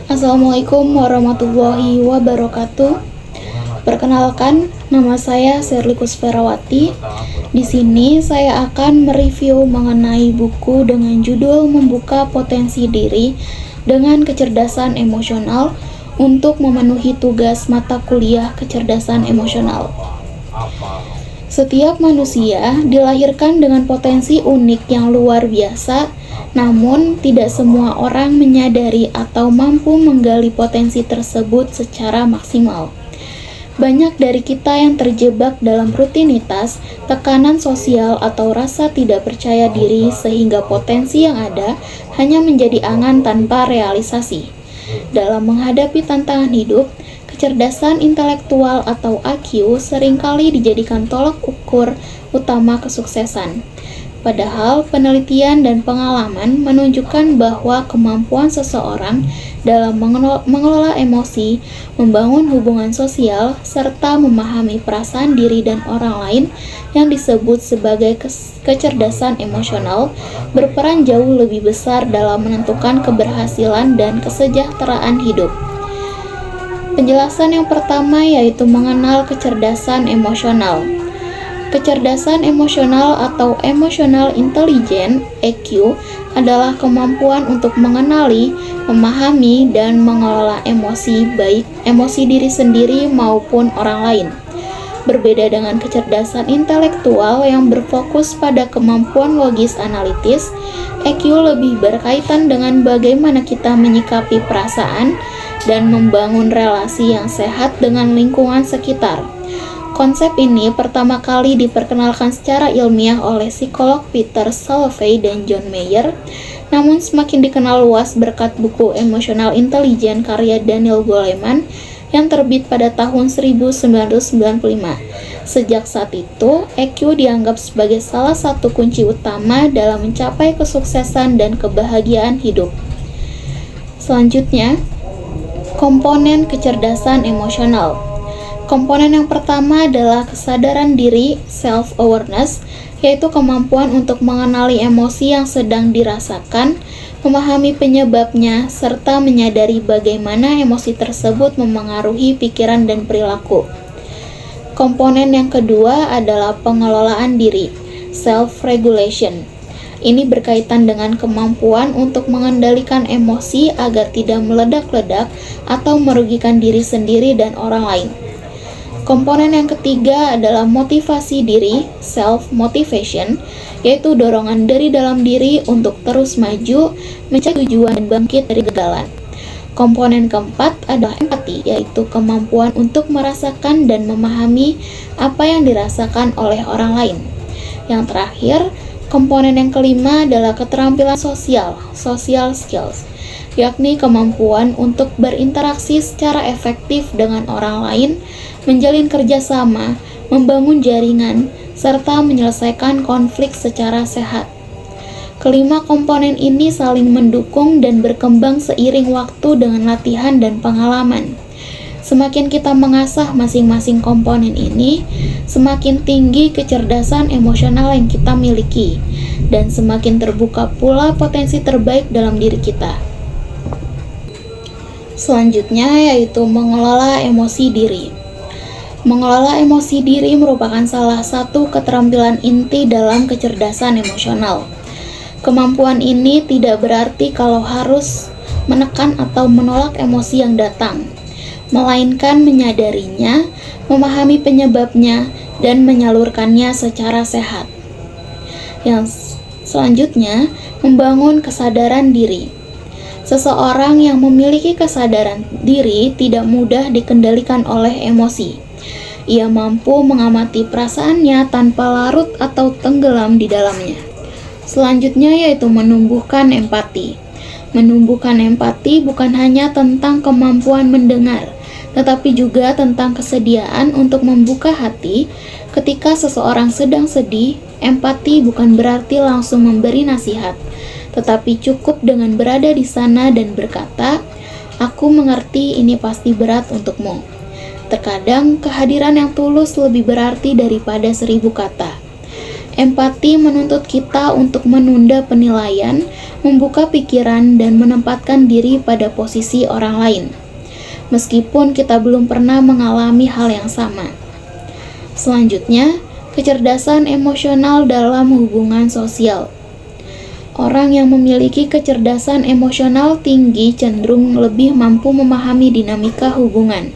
Assalamualaikum warahmatullahi wabarakatuh. Perkenalkan, nama saya Sherly Kusferawati. Di sini saya akan mereview mengenai buku dengan judul Membuka Potensi Diri dengan Kecerdasan Emosional untuk memenuhi tugas mata kuliah kecerdasan emosional. Setiap manusia dilahirkan dengan potensi unik yang luar biasa, namun tidak semua orang menyadari atau mampu menggali potensi tersebut secara maksimal. Banyak dari kita yang terjebak dalam rutinitas, tekanan sosial, atau rasa tidak percaya diri sehingga potensi yang ada hanya menjadi angan tanpa realisasi. Dalam menghadapi tantangan hidup, kecerdasan intelektual atau IQ seringkali dijadikan tolak ukur utama kesuksesan. Padahal penelitian dan pengalaman menunjukkan bahwa kemampuan seseorang dalam mengelola emosi, membangun hubungan sosial, serta memahami perasaan diri dan orang lain yang disebut sebagai kecerdasan emosional berperan jauh lebih besar dalam menentukan keberhasilan dan kesejahteraan hidup. Penjelasan yang pertama yaitu mengenal kecerdasan emosional. Kecerdasan emosional atau emotional intelligence (EQ) adalah kemampuan untuk mengenali, memahami, dan mengelola emosi, baik emosi diri sendiri maupun orang lain. Berbeda dengan kecerdasan intelektual yang berfokus pada kemampuan logis analitis, EQ lebih berkaitan dengan bagaimana kita menyikapi perasaan dan membangun relasi yang sehat dengan lingkungan sekitar. Konsep ini pertama kali diperkenalkan secara ilmiah oleh psikolog Peter Salovey dan John Mayer, namun semakin dikenal luas berkat buku Emotional Intelligence karya Daniel Goleman yang terbit pada tahun 1995. Sejak saat itu, EQ dianggap sebagai salah satu kunci utama dalam mencapai kesuksesan dan kebahagiaan hidup. Selanjutnya, komponen kecerdasan emosional. Komponen yang pertama adalah kesadaran diri, self-awareness, yaitu kemampuan untuk mengenali emosi yang sedang dirasakan, memahami penyebabnya, serta menyadari bagaimana emosi tersebut memengaruhi pikiran dan perilaku. Komponen yang kedua adalah pengelolaan diri, self-regulation. Ini berkaitan dengan kemampuan untuk mengendalikan emosi agar tidak meledak-ledak atau merugikan diri sendiri dan orang lain. Komponen yang ketiga adalah motivasi diri, self-motivation, yaitu dorongan dari dalam diri untuk terus maju, mencari tujuan dan bangkit dari kegagalan. Komponen keempat adalah empati, yaitu kemampuan untuk merasakan dan memahami apa yang dirasakan oleh orang lain. Yang terakhir, komponen yang kelima adalah keterampilan sosial, social skills, yakni kemampuan untuk berinteraksi secara efektif dengan orang lain, menjalin kerjasama, membangun jaringan, serta menyelesaikan konflik secara sehat. Kelima komponen ini saling mendukung dan berkembang seiring waktu dengan latihan dan pengalaman. Semakin kita mengasah masing-masing komponen ini, semakin tinggi kecerdasan emosional yang kita miliki, dan semakin terbuka pula potensi terbaik dalam diri kita. Selanjutnya yaitu mengelola emosi diri. Mengelola emosi diri merupakan salah satu keterampilan inti dalam kecerdasan emosional. Kemampuan ini tidak berarti kalau harus menekan atau menolak emosi yang datang, melainkan menyadarinya, memahami penyebabnya, dan menyalurkannya secara sehat. Yang selanjutnya, membangun kesadaran diri. Seseorang yang memiliki kesadaran diri tidak mudah dikendalikan oleh emosi. Ia mampu mengamati perasaannya tanpa larut atau tenggelam di dalamnya. Selanjutnya yaitu menumbuhkan empati. Menumbuhkan empati bukan hanya tentang kemampuan mendengar, tetapi juga tentang kesediaan untuk membuka hati. Ketika seseorang sedang sedih, empati bukan berarti langsung memberi nasihat, tetapi cukup dengan berada di sana dan berkata, "Aku mengerti ini pasti berat untukmu." Terkadang kehadiran yang tulus lebih berarti daripada 1000 kata. Empati menuntut kita untuk menunda penilaian, membuka pikiran, dan menempatkan diri pada posisi orang lain, meskipun kita belum pernah mengalami hal yang sama. Selanjutnya, kecerdasan emosional dalam hubungan sosial. Orang yang memiliki kecerdasan emosional tinggi cenderung lebih mampu memahami dinamika hubungan.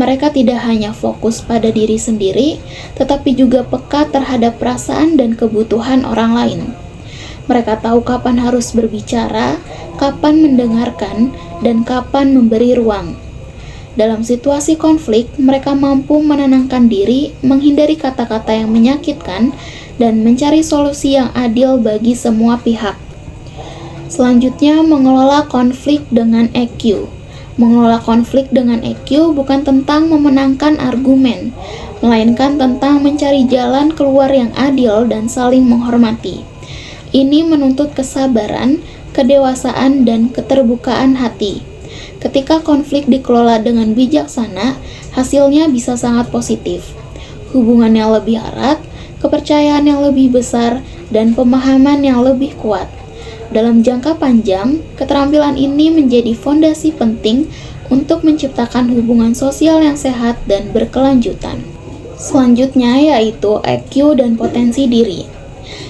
Mereka tidak hanya fokus pada diri sendiri, tetapi juga peka terhadap perasaan dan kebutuhan orang lain. Mereka tahu kapan harus berbicara, kapan mendengarkan, dan kapan memberi ruang. Dalam situasi konflik, mereka mampu menenangkan diri, menghindari kata-kata yang menyakitkan, dan mencari solusi yang adil bagi semua pihak. Selanjutnya, mengelola konflik dengan EQ. Mengelola konflik dengan EQ bukan tentang memenangkan argumen, melainkan tentang mencari jalan keluar yang adil dan saling menghormati. Ini menuntut kesabaran, kedewasaan, dan keterbukaan hati. Ketika konflik dikelola dengan bijaksana, hasilnya bisa sangat positif. Hubungan yang lebih erat, kepercayaan yang lebih besar, dan pemahaman yang lebih kuat. Dalam jangka panjang, keterampilan ini menjadi fondasi penting untuk menciptakan hubungan sosial yang sehat dan berkelanjutan. Selanjutnya yaitu EQ dan potensi diri.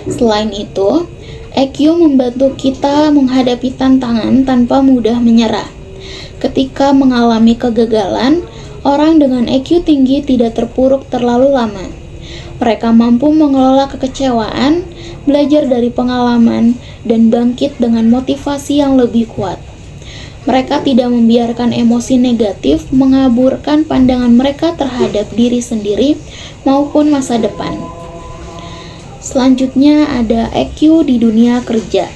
Selain itu, EQ membantu kita menghadapi tantangan tanpa mudah menyerah. Ketika mengalami kegagalan, orang dengan EQ tinggi tidak terpuruk terlalu lama. Mereka mampu mengelola kekecewaan, belajar dari pengalaman, dan bangkit dengan motivasi yang lebih kuat. Mereka tidak membiarkan emosi negatif mengaburkan pandangan mereka terhadap diri sendiri maupun masa depan. Selanjutnya ada EQ di dunia kerja.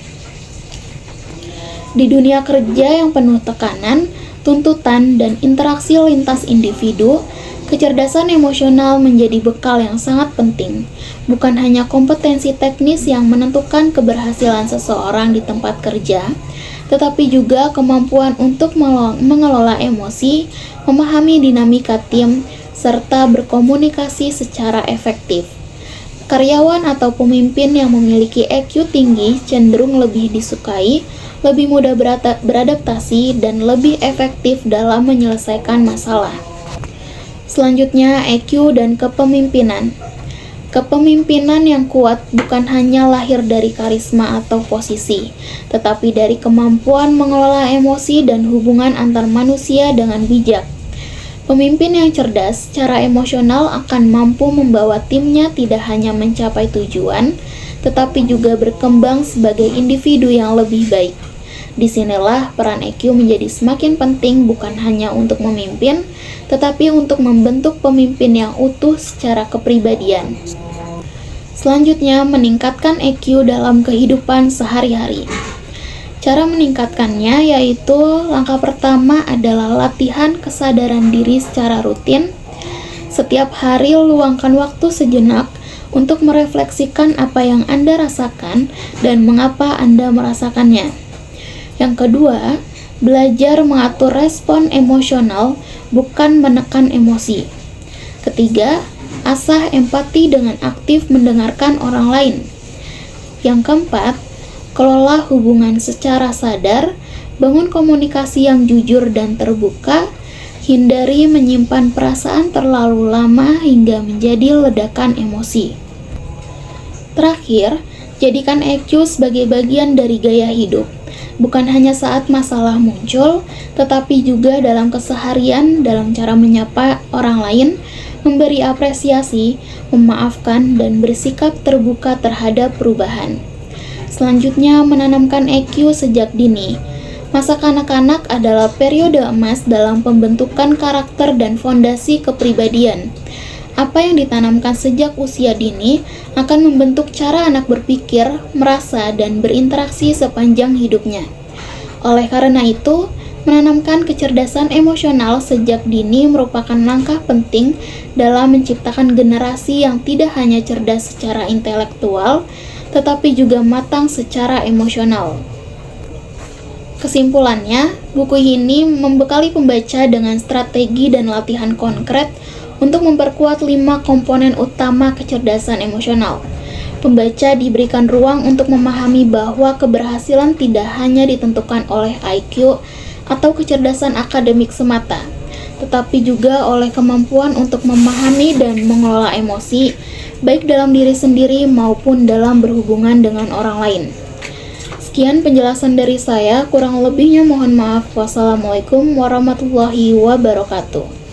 Di dunia kerja yang penuh tekanan, tuntutan, dan interaksi lintas individu, kecerdasan emosional menjadi bekal yang sangat penting. Bukan hanya kompetensi teknis yang menentukan keberhasilan seseorang di tempat kerja, tetapi juga kemampuan untuk mengelola emosi, memahami dinamika tim, serta berkomunikasi secara efektif. Karyawan atau pemimpin yang memiliki EQ tinggi cenderung lebih disukai, lebih mudah beradaptasi, dan lebih efektif dalam menyelesaikan masalah. Selanjutnya, EQ dan kepemimpinan. Kepemimpinan yang kuat bukan hanya lahir dari karisma atau posisi, tetapi dari kemampuan mengelola emosi dan hubungan antar manusia dengan bijak. Pemimpin yang cerdas secara emosional akan mampu membawa timnya tidak hanya mencapai tujuan, tetapi juga berkembang sebagai individu yang lebih baik. Disinilah peran EQ menjadi semakin penting, bukan hanya untuk memimpin, tetapi untuk membentuk pemimpin yang utuh secara kepribadian. Selanjutnya, meningkatkan EQ dalam kehidupan sehari-hari. Cara meningkatkannya yaitu langkah pertama adalah latihan kesadaran diri secara rutin. Setiap hari luangkan waktu sejenak untuk merefleksikan apa yang Anda rasakan dan mengapa Anda merasakannya. Yang kedua, belajar mengatur respon emosional, bukan menekan emosi. Ketiga, asah empati dengan aktif mendengarkan orang lain. Yang keempat, kelola hubungan secara sadar, bangun komunikasi yang jujur dan terbuka, hindari menyimpan perasaan terlalu lama hingga menjadi ledakan emosi. Terakhir, jadikan EQ sebagai bagian dari gaya hidup. Bukan hanya saat masalah muncul, tetapi juga dalam keseharian, dalam cara menyapa orang lain, memberi apresiasi, memaafkan, dan bersikap terbuka terhadap perubahan. Selanjutnya, menanamkan EQ sejak dini. Masa kanak-kanak adalah periode emas dalam pembentukan karakter dan fondasi kepribadian. Apa yang ditanamkan sejak usia dini akan membentuk cara anak berpikir, merasa, dan berinteraksi sepanjang hidupnya. Oleh karena itu, menanamkan kecerdasan emosional sejak dini merupakan langkah penting dalam menciptakan generasi yang tidak hanya cerdas secara intelektual, tetapi juga matang secara emosional. Kesimpulannya, buku ini membekali pembaca dengan strategi dan latihan konkret untuk memperkuat 5 komponen utama kecerdasan emosional. Pembaca diberikan ruang untuk memahami bahwa keberhasilan tidak hanya ditentukan oleh IQ atau kecerdasan akademik semata, tetapi juga oleh kemampuan untuk memahami dan mengelola emosi, baik dalam diri sendiri maupun dalam berhubungan dengan orang lain. Sekian penjelasan dari saya, kurang lebihnya mohon maaf. Wassalamualaikum warahmatullahi wabarakatuh.